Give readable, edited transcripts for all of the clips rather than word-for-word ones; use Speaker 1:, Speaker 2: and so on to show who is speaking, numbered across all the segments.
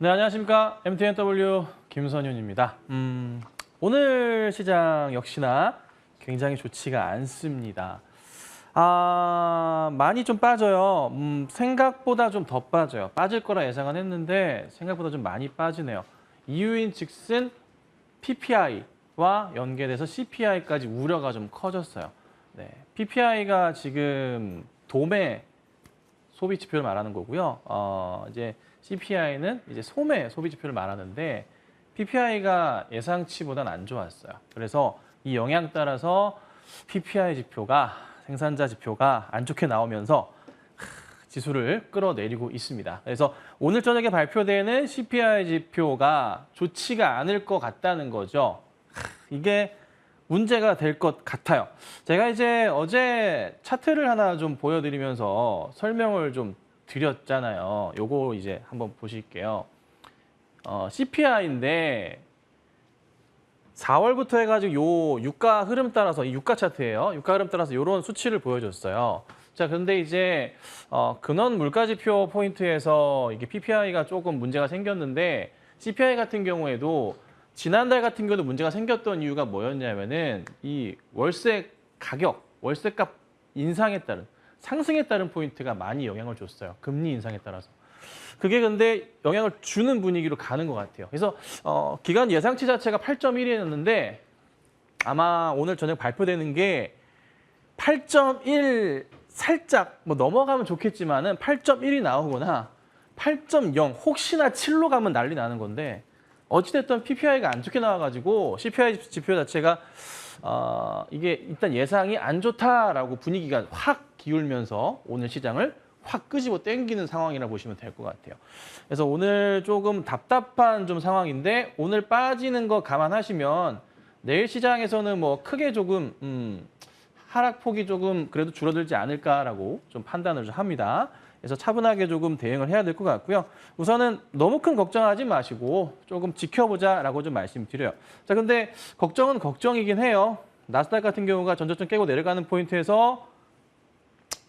Speaker 1: 네, 안녕하십니까. MTNW 김선윤입니다. 오늘 시장 역시나 굉장히 좋지가 않습니다. 많이 좀 빠져요. 생각보다 좀 더 빠져요. 빠질 거라 예상은 했는데 생각보다 좀 많이 빠지네요. 이유인 즉슨 PPI와 연계돼서 CPI까지 우려가 좀 커졌어요. 네, PPI가 지금 도매 소비 지표를 말하는 거고요. 이제 CPI는 이제 소매 소비 지표를 말하는데 PPI가 예상치보다는 안 좋았어요. 그래서 이 영향 따라서 PPI 지표가 생산자 지표가 안 좋게 나오면서 지수를 끌어내리고 있습니다. 그래서 오늘 저녁에 발표되는 CPI 지표가 좋지가 않을 것 같다는 거죠. 이게 문제가 될 것 같아요. 제가 이제 어제 차트를 하나 좀 보여드리면서 설명을 좀 드렸잖아요. 요거 이제 한번 보실게요. CPI인데 4월부터 해가지고 요 유가 흐름 따라서 이 유가 차트예요. 유가 흐름 따라서 이런 수치를 보여줬어요. 자, 그런데 이제 근원 물가지표 포인트에서 이게 PPI가 조금 문제가 생겼는데 CPI 같은 경우에도 지난달 같은 경우도 문제가 생겼던 이유가 뭐였냐면은 이 월세 가격, 월세값 인상에 따른 상승에 따른 포인트가 많이 영향을 줬어요. 금리 인상에 따라서. 그게 근데 영향을 주는 분위기로 가는 것 같아요. 그래서 기간 예상치 자체가 8.1이었는데 아마 오늘 저녁 발표되는 게 8.1 살짝 뭐 넘어가면 좋겠지만은 8.1이 나오거나 8.0 혹시나 7로 가면 난리 나는 건데 어찌됐든 PPI가 안 좋게 나와가지고 CPI 지표 자체가 이게 일단 예상이 안 좋다라고 분위기가 확 기울면서 오늘 시장을 확 끄집어 당기는 상황이라 보시면 될 것 같아요. 그래서 오늘 조금 답답한 좀 상황인데 오늘 빠지는 거 감안하시면 내일 시장에서는 뭐 크게 조금 하락폭이 조금 그래도 줄어들지 않을까라고 좀 판단을 좀 합니다. 그래서 차분하게 조금 대응을 해야 될 것 같고요. 우선은 너무 큰 걱정하지 마시고 조금 지켜보자라고 좀 말씀드려요. 자, 근데 걱정은 걱정이긴 해요. 나스닥 같은 경우가 전저점 깨고 내려가는 포인트에서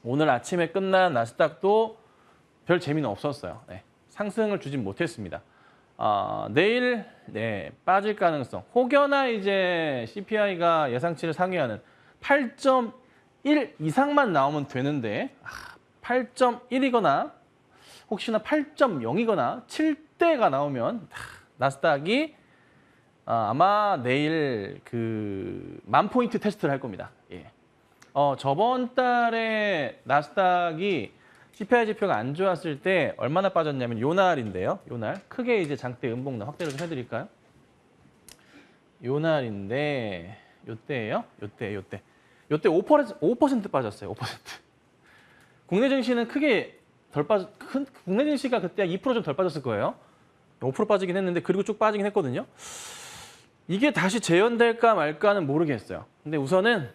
Speaker 1: 오늘 아침에 끝난 나스닥도 별 재미는 없었어요. 네, 상승을 주진 못했습니다. 내일 빠질 가능성. 혹여나 이제 CPI가 예상치를 상회하는 8.1 이상만 나오면 되는데 8.1이거나 혹시나 8.0이거나 7대가 나오면 나스닥이 아마 내일 그 10,000포인트 테스트를 할 겁니다. 예. 저번 달에 나스닥이 CPI 지표가 안 좋았을 때 얼마나 빠졌냐면 요 날인데요. 요 날 크게 이제 장대 음봉 확대를 좀 해드릴까요? 요 날인데 요때예요. 요때 5% 빠졌어요. 5%. 국내 증시는 크게 국내 증시가 그때 2% 좀 덜 빠졌을 거예요. 5% 빠지긴 했는데 그리고 쭉 빠지긴 했거든요. 이게 다시 재현될까 말까는 모르겠어요. 근데 우선은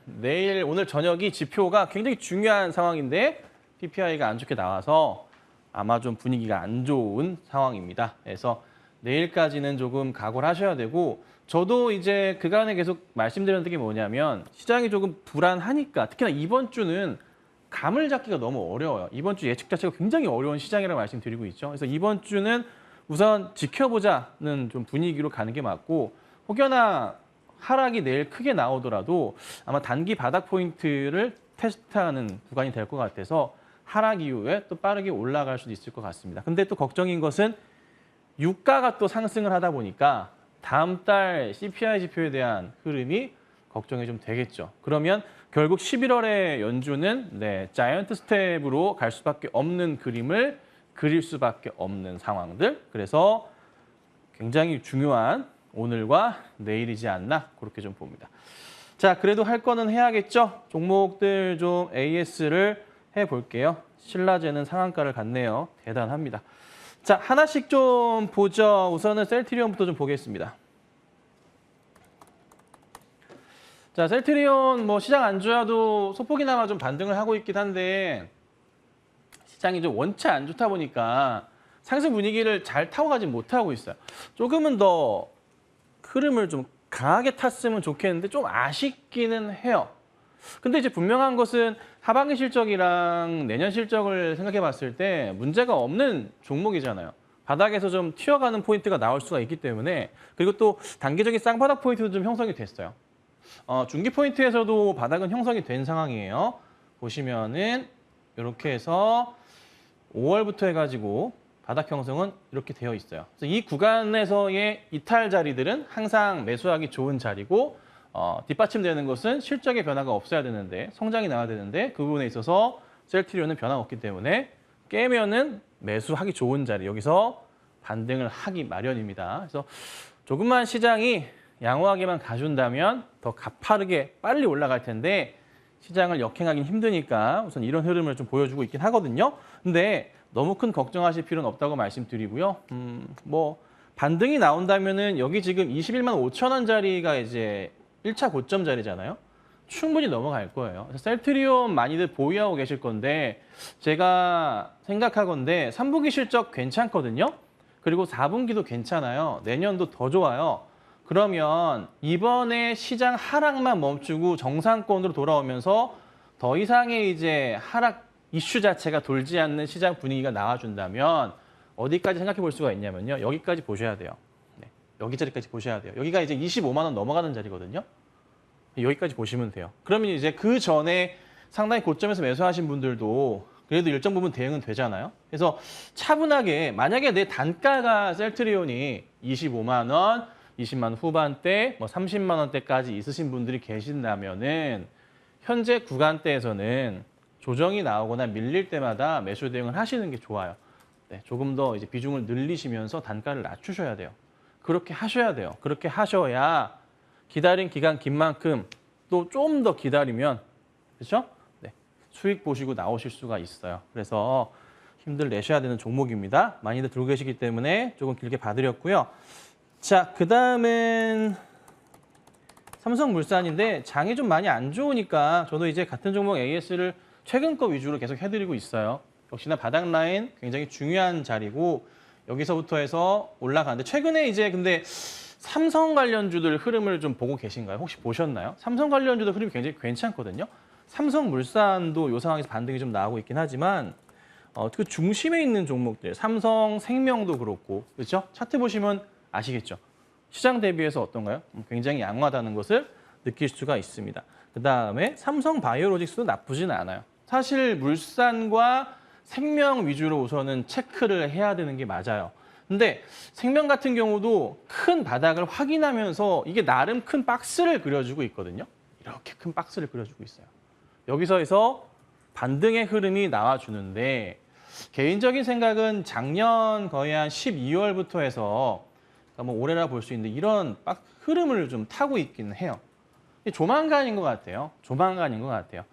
Speaker 1: 오늘 저녁이 지표가 굉장히 중요한 상황인데 PPI가 안 좋게 나와서 아마 좀 분위기가 안 좋은 상황입니다. 그래서 내일까지는 조금 각오를 하셔야 되고 저도 이제 그간에 계속 말씀드렸던 게 뭐냐면 시장이 조금 불안하니까 특히나 이번 주는 감을 잡기가 너무 어려워요. 이번 주 예측 자체가 굉장히 어려운 시장이라고 말씀드리고 있죠. 그래서 이번 주는 우선 지켜보자는 좀 분위기로 가는 게 맞고 혹여나 하락이 내일 크게 나오더라도 아마 단기 바닥 포인트를 테스트하는 구간이 될 것 같아서 하락 이후에 또 빠르게 올라갈 수도 있을 것 같습니다. 근데 또 걱정인 것은 유가가 또 상승을 하다 보니까 다음 달 CPI 지표에 대한 흐름이 걱정이 좀 되겠죠. 그러면 결국 11월에 연준은 자이언트 스텝으로 갈 수밖에 없는 그림을 그릴 수밖에 없는 상황들. 그래서 굉장히 중요한 오늘과 내일이지 않나 그렇게 좀 봅니다. 자, 그래도 할 거는 해야겠죠. 종목들 좀 AS를 해볼게요. 신라제는 상한가를 갔네요. 대단합니다. 자, 하나씩 좀 보죠. 우선은 셀트리온부터 좀 보겠습니다. 자, 셀트리온 뭐 시장 안 좋아도 소폭이나마 좀 반등을 하고 있긴 한데 시장이 좀 원체 안 좋다 보니까 상승 분위기를 잘 타고 가지 못하고 있어요. 조금은 더 흐름을 좀 강하게 탔으면 좋겠는데 좀 아쉽기는 해요. 근데 이제 분명한 것은 하반기 실적이랑 내년 실적을 생각해 봤을 때 문제가 없는 종목이잖아요. 바닥에서 좀 튀어가는 포인트가 나올 수가 있기 때문에 그리고 또 단기적인 쌍바닥 포인트도 좀 형성이 됐어요. 중기 포인트에서도 바닥은 형성이 된 상황이에요. 보시면은 이렇게 해서 5월부터 해가지고 바닥 형성은 이렇게 되어 있어요. 그래서 이 구간에서의 이탈 자리들은 항상 매수하기 좋은 자리고 뒷받침되는 것은 실적의 변화가 없어야 되는데 성장이 나와야 되는데 그 부분에 있어서 셀트리온은 변화가 없기 때문에 깨면은 매수하기 좋은 자리 여기서 반등을 하기 마련입니다. 그래서 조금만 시장이 양호하게만 가준다면 더 가파르게 빨리 올라갈 텐데 시장을 역행하기는 힘드니까 우선 이런 흐름을 좀 보여주고 있긴 하거든요. 근데 너무 큰 걱정하실 필요는 없다고 말씀드리고요. 뭐 반등이 나온다면은 여기 지금 21만 5천 원짜리가 이제 1차 고점 자리잖아요. 충분히 넘어갈 거예요. 그래서 셀트리온 많이들 보유하고 계실 건데 제가 생각하건데 3분기 실적 괜찮거든요. 그리고 4분기도 괜찮아요. 내년도 더 좋아요. 그러면 이번에 시장 하락만 멈추고 정상권으로 돌아오면서 더 이상의 이제 하락 이슈 자체가 돌지 않는 시장 분위기가 나와준다면 어디까지 생각해 볼 수가 있냐면요. 여기까지 보셔야 돼요. 네, 여기 자리까지 보셔야 돼요. 여기가 이제 25만 원 넘어가는 자리거든요. 여기까지 보시면 돼요. 그러면 이제 그 전에 상당히 고점에서 매수하신 분들도 그래도 일정 부분 대응은 되잖아요. 그래서 차분하게 만약에 내 단가가 셀트리온이 25만 원, 20만 원 후반대, 뭐 30만 원대까지 있으신 분들이 계신다면은 현재 구간대에서는 조정이 나오거나 밀릴 때마다 매수 대응을 하시는 게 좋아요. 네, 조금 더 이제 비중을 늘리시면서 단가를 낮추셔야 돼요. 그렇게 하셔야 돼요. 그렇게 하셔야 기다린 기간 긴 만큼 또 좀 더 기다리면 그렇죠? 네, 수익 보시고 나오실 수가 있어요. 그래서 힘들 내셔야 되는 종목입니다. 많이들 들고 계시기 때문에 조금 길게 봐드렸고요. 자, 그다음은 삼성물산인데 장이 좀 많이 안 좋으니까 저도 이제 같은 종목 AS를 최근 거 위주로 계속 해드리고 있어요. 역시나 바닥 라인 굉장히 중요한 자리고 여기서부터 해서 올라가는데 최근에 이제 근데 삼성 관련주들 흐름을 좀 보고 계신가요? 혹시 보셨나요? 삼성 관련주들 흐름이 굉장히 괜찮거든요. 삼성물산도 이 상황에서 반등이 좀 나오고 있긴 하지만 그 중심에 있는 종목들, 삼성생명도 그렇고 그렇죠? 차트 보시면 아시겠죠? 시장 대비해서 어떤가요? 굉장히 양호하다는 것을 느낄 수가 있습니다. 그다음에 삼성바이오로직스도 나쁘진 않아요. 사실 물산과 생명 위주로 우선은 체크를 해야 되는 게 맞아요. 근데 생명 같은 경우도 큰 바닥을 확인하면서 이게 나름 큰 박스를 그려주고 있거든요. 이렇게 큰 박스를 그려주고 있어요. 여기서 해서 반등의 흐름이 나와주는데 개인적인 생각은 작년 거의 한 12월부터 해서 뭐 올해라 볼 수 있는데 이런 흐름을 좀 타고 있긴 해요. 조만간인 것 같아요. 조만간인 것 같아요.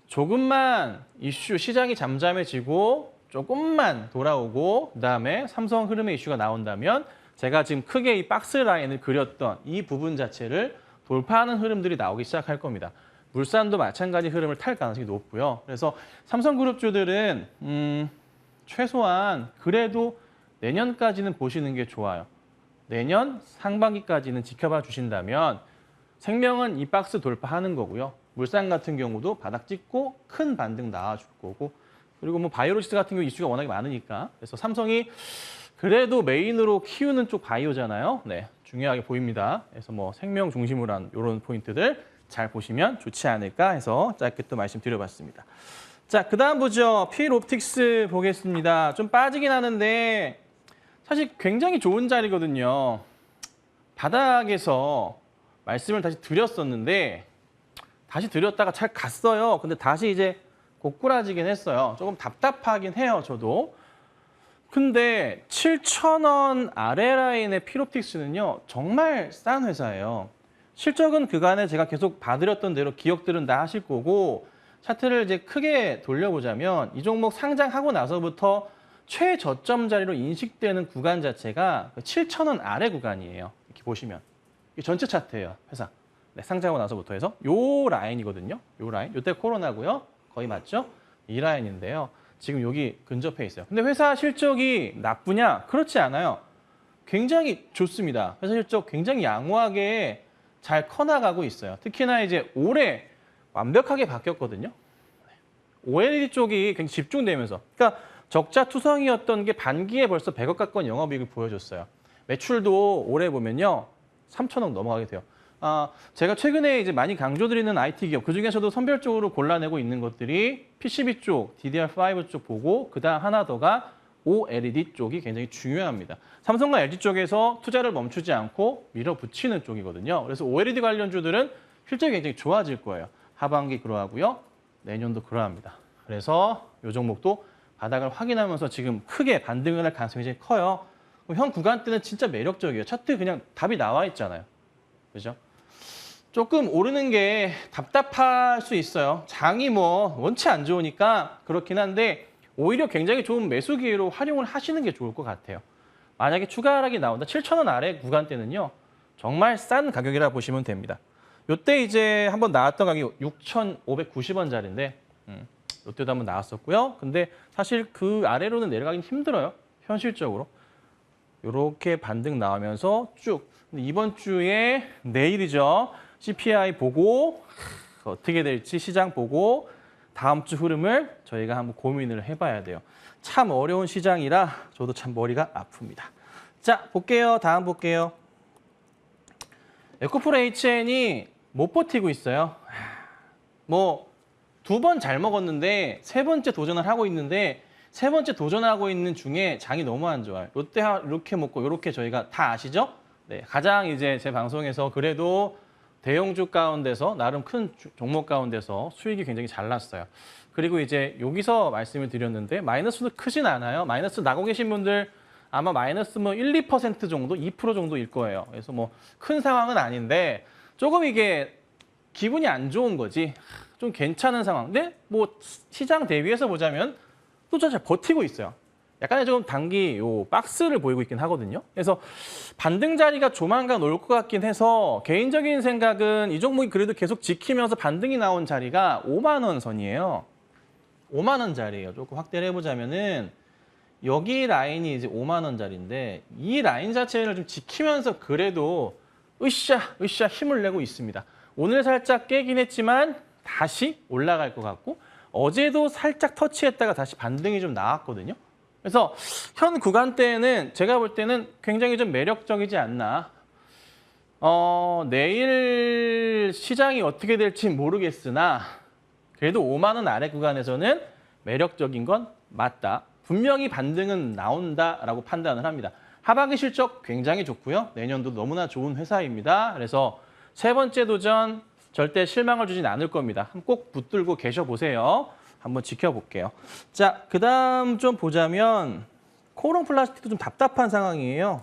Speaker 1: 조금만 이슈 시장이 잠잠해지고 조금만 돌아오고 그다음에 삼성 흐름의 이슈가 나온다면 제가 지금 크게 이 박스 라인을 그렸던 이 부분 자체를 돌파하는 흐름들이 나오기 시작할 겁니다. 물산도 마찬가지 흐름을 탈 가능성이 높고요. 그래서 삼성그룹주들은 최소한 그래도 내년까지는 보시는 게 좋아요. 내년 상반기까지는 지켜봐 주신다면 생명은 이 박스 돌파하는 거고요. 물산 같은 경우도 바닥 찍고 큰 반등 나와줄 거고 그리고 뭐 바이오로직스 같은 경우 이슈가 워낙에 많으니까 그래서 삼성이 그래도 메인으로 키우는 쪽 바이오잖아요. 네, 중요하게 보입니다. 그래서 뭐 생명 중심으로 한 이런 포인트들 잘 보시면 좋지 않을까 해서 짧게 또 말씀드려봤습니다. 자, 그다음 보죠. 필옵틱스 보겠습니다. 좀 빠지긴 하는데 사실 굉장히 좋은 자리거든요. 바닥에서 말씀을 다시 드렸었는데 다시 드렸다가 잘 갔어요. 근데 다시 이제 고꾸라지긴 했어요. 조금 답답하긴 해요, 저도. 근데 7,000원 아래 라인의 필옵틱스는요. 정말 싼 회사예요. 실적은 그간에 제가 계속 봐드렸던 대로 기억들은 다 하실 거고 차트를 이제 크게 돌려보자면 이 종목 상장하고 나서부터 최저점 자리로 인식되는 구간 자체가 7,000원 아래 구간이에요. 이렇게 보시면. 이게 전체 차트예요, 회사. 네, 상장하고 나서부터 해서 요 라인이거든요. 요 라인. 요때 코로나고요. 거의 맞죠? 이 라인인데요. 지금 여기 근접해 있어요. 근데 회사 실적이 나쁘냐? 그렇지 않아요. 굉장히 좋습니다. 회사 실적 굉장히 양호하게 잘 커나가고 있어요. 특히나 이제 올해 완벽하게 바뀌었거든요. OLED 쪽이 굉장히 집중되면서. 그러니까 적자 투성이었던 게 반기에 벌써 100억 가까운 영업이익을 보여줬어요. 매출도 올해 보면요. 3천억 넘어가게 돼요. 제가 최근에 이제 많이 강조드리는 IT 기업, 그중에서도 선별적으로 골라내고 있는 것들이 PCB 쪽, DDR5 쪽 보고 그다음 하나 더가 OLED 쪽이 굉장히 중요합니다. 삼성과 LG 쪽에서 투자를 멈추지 않고 밀어붙이는 쪽이거든요. 그래서 OLED 관련주들은 실적이 굉장히 좋아질 거예요. 하반기 그러하고요. 내년도 그러합니다. 그래서 이 종목도 바닥을 확인하면서 지금 크게 반등을 할 가능성이 이제 커요. 현 구간 때는 진짜 매력적이에요. 차트 그냥 답이 나와 있잖아요. 그죠? 조금 오르는 게 답답할 수 있어요. 장이 뭐 원체 안 좋으니까 그렇긴 한데 오히려 굉장히 좋은 매수 기회로 활용을 하시는 게 좋을 것 같아요. 만약에 추가 하락이 나온다. 7,000원 아래 구간 때는요. 정말 싼 가격이라 보시면 됩니다. 요때 이제 한번 나왔던 가격이 6,590원짜리인데 요때도 한번 나왔었고요. 근데 사실 그 아래로는 내려가긴 힘들어요. 현실적으로. 요렇게 반등 나오면서 쭉. 근데 이번 주에 내일이죠. CPI 보고 어떻게 될지 시장 보고 다음 주 흐름을 저희가 한번 고민을 해봐야 돼요. 참 어려운 시장이라 저도 참 머리가 아픕니다. 자, 볼게요. 다음 볼게요. 에코프로 HN이 못 버티고 있어요. 뭐 2번 잘 먹었는데 3번째 도전을 하고 있는데 3번째 도전하고 있는 중에 장이 너무 안 좋아요. 롯데 이렇게 먹고 이렇게 저희가 다 아시죠? 네, 가장 이제 제 방송에서 그래도 대형주 가운데서 나름 큰 종목 가운데서 수익이 굉장히 잘 났어요. 그리고 이제 여기서 말씀을 드렸는데 마이너스도 크진 않아요. 마이너스 나고 계신 분들 아마 마이너스 뭐 1, 2% 정도, 2% 정도일 거예요. 그래서 뭐 큰 상황은 아닌데 조금 이게 기분이 안 좋은 거지. 좀 괜찮은 상황. 근데 뭐 시장 대비해서 보자면 또 잘 버티고 있어요. 약간의 좀 단기 요 박스를 보이고 있긴 하거든요. 그래서 반등 자리가 조만간 올 것 같긴 해서 개인적인 생각은 이 종목이 그래도 계속 지키면서 반등이 나온 자리가 5만 원 선이에요. 5만 원짜리예요. 조금 확대를 해보자면은 여기 라인이 이제 5만 원짜리인데 이 라인 자체를 좀 지키면서 그래도 으쌰 힘을 내고 있습니다. 오늘 살짝 깨긴 했지만 다시 올라갈 것 같고 어제도 살짝 터치했다가 다시 반등이 좀 나왔거든요. 그래서 현 구간대에는 제가 볼 때는 굉장히 좀 매력적이지 않나. 내일 시장이 어떻게 될지 모르겠으나 그래도 5만 원 아래 구간에서는 매력적인 건 맞다. 분명히 반등은 나온다라고 판단을 합니다. 하반기 실적 굉장히 좋고요. 내년도 너무나 좋은 회사입니다. 그래서 3번째 도전 절대 실망을 주진 않을 겁니다. 꼭 붙들고 계셔보세요. 한번 지켜볼게요. 자, 그다음 좀 보자면 코오롱 플라스틱도 좀 답답한 상황이에요.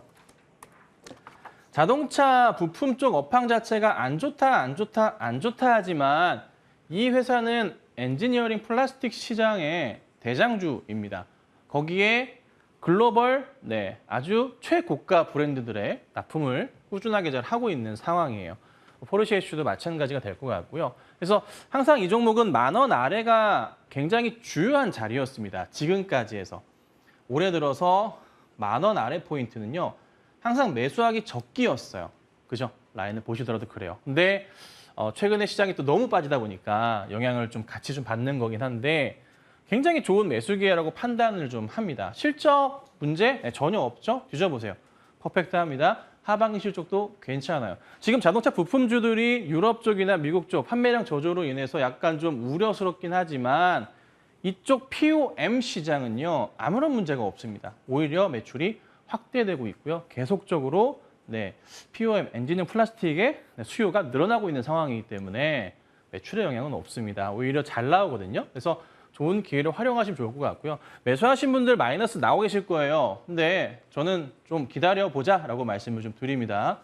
Speaker 1: 자동차 부품 쪽 업황 자체가 안 좋다 하지만 이 회사는 엔지니어링 플라스틱 시장의 대장주입니다. 거기에 글로벌 아주 최고가 브랜드들의 납품을 꾸준하게 잘 하고 있는 상황이에요. 포르쉐 이슈도 마찬가지가 될 것 같고요. 그래서 항상 이 종목은 10,000원 아래가 굉장히 주요한 자리였습니다. 지금까지 해서. 올해 들어서 10,000원 아래 포인트는요. 항상 매수하기 적기였어요. 그죠? 라인을 보시더라도 그래요. 근데 최근에 시장이 또 너무 빠지다 보니까 영향을 좀 같이 좀 받는 거긴 한데 굉장히 좋은 매수 기회라고 판단을 좀 합니다. 실적 문제 전혀 없죠? 뒤져보세요. 퍼펙트합니다. 하반기 실적도 괜찮아요. 지금 자동차 부품주들이 유럽 쪽이나 미국 쪽 판매량 저조로 인해서 약간 좀 우려스럽긴 하지만 이쪽 POM 시장은요. 아무런 문제가 없습니다. 오히려 매출이 확대되고 있고요. 계속적으로 POM 엔지니어 플라스틱의 수요가 늘어나고 있는 상황이기 때문에 매출에 영향은 없습니다. 오히려 잘 나오거든요. 그래서 좋은 기회를 활용하시면 좋을 것 같고요. 매수하신 분들 마이너스 나오고 계실 거예요. 근데 저는 좀 기다려보자라고 말씀을 좀 드립니다.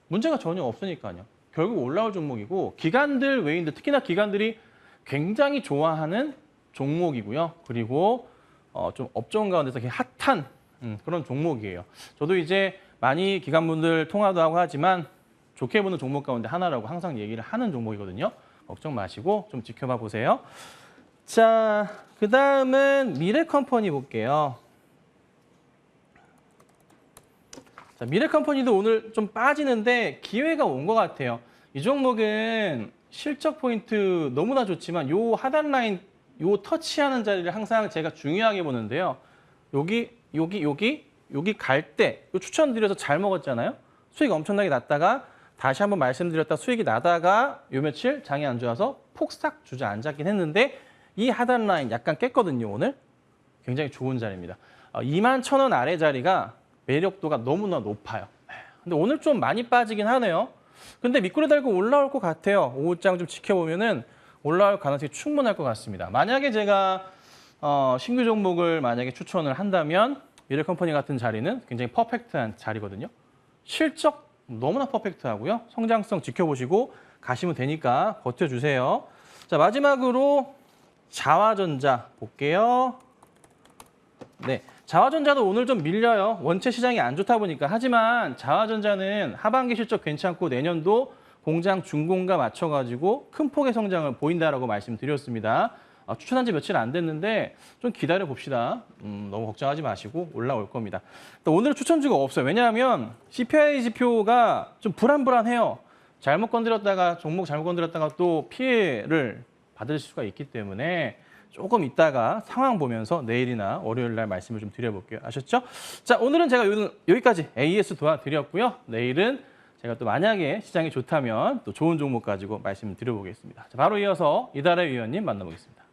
Speaker 1: 문제가 전혀 없으니까요. 결국 올라올 종목이고 기관들, 외인들, 특히나 기관들이 굉장히 좋아하는 종목이고요. 그리고 좀 업종 가운데서 핫한 그런 종목이에요. 저도 이제 많이 기관분들 통화도 하고 하지만 좋게 보는 종목 가운데 하나라고 항상 얘기를 하는 종목이거든요. 걱정 마시고 좀 지켜봐 보세요. 자, 그 다음은 미래컴퍼니 볼게요. 자, 미래컴퍼니도 오늘 좀 빠지는데 기회가 온 것 같아요. 이 종목은 실적 포인트 너무나 좋지만 요 하단 라인, 요 터치하는 자리를 항상 제가 중요하게 보는데요. 여기 갈 때 추천드려서 잘 먹었잖아요. 수익 엄청나게 났다가 다시 한번 말씀드렸다 수익이 나다가 요 며칠 장이 안 좋아서 폭삭 주저앉았긴 했는데 이 하단 라인 약간 깼거든요, 오늘. 굉장히 좋은 자리입니다. 21,000원 아래 자리가 매력도가 너무나 높아요. 근데 오늘 좀 많이 빠지긴 하네요. 근데 미꾸리 달고 올라올 것 같아요. 오후장 좀 지켜보면은 올라올 가능성이 충분할 것 같습니다. 만약에 제가 신규 종목을 만약에 추천을 한다면 미래컴퍼니 같은 자리는 굉장히 퍼펙트한 자리거든요. 실적 너무나 퍼펙트하고요. 성장성 지켜보시고 가시면 되니까 버텨주세요. 자, 마지막으로 자화전자 볼게요. 네, 자화전자도 오늘 좀 밀려요. 원체 시장이 안 좋다 보니까. 하지만 자화전자는 하반기 실적 괜찮고 내년도 공장 준공과 맞춰가지고 큰 폭의 성장을 보인다라고 말씀드렸습니다. 추천한 지 며칠 안 됐는데 좀 기다려 봅시다. 너무 걱정하지 마시고 올라올 겁니다. 또 오늘 추천주가 없어요. 왜냐하면 CPI 지표가 좀 불안불안해요. 잘못 건드렸다가 종목 잘못 건드렸다가 또 피해를 받을 수가 있기 때문에 조금 이따가 상황 보면서 내일이나 월요일 날 말씀을 좀 드려볼게요. 아셨죠? 자, 오늘은 제가 여기까지 AS 도와드렸고요. 내일은 제가 또 만약에 시장이 좋다면 또 좋은 종목 가지고 말씀을 드려보겠습니다. 자, 바로 이어서 이달의 위원님 만나보겠습니다.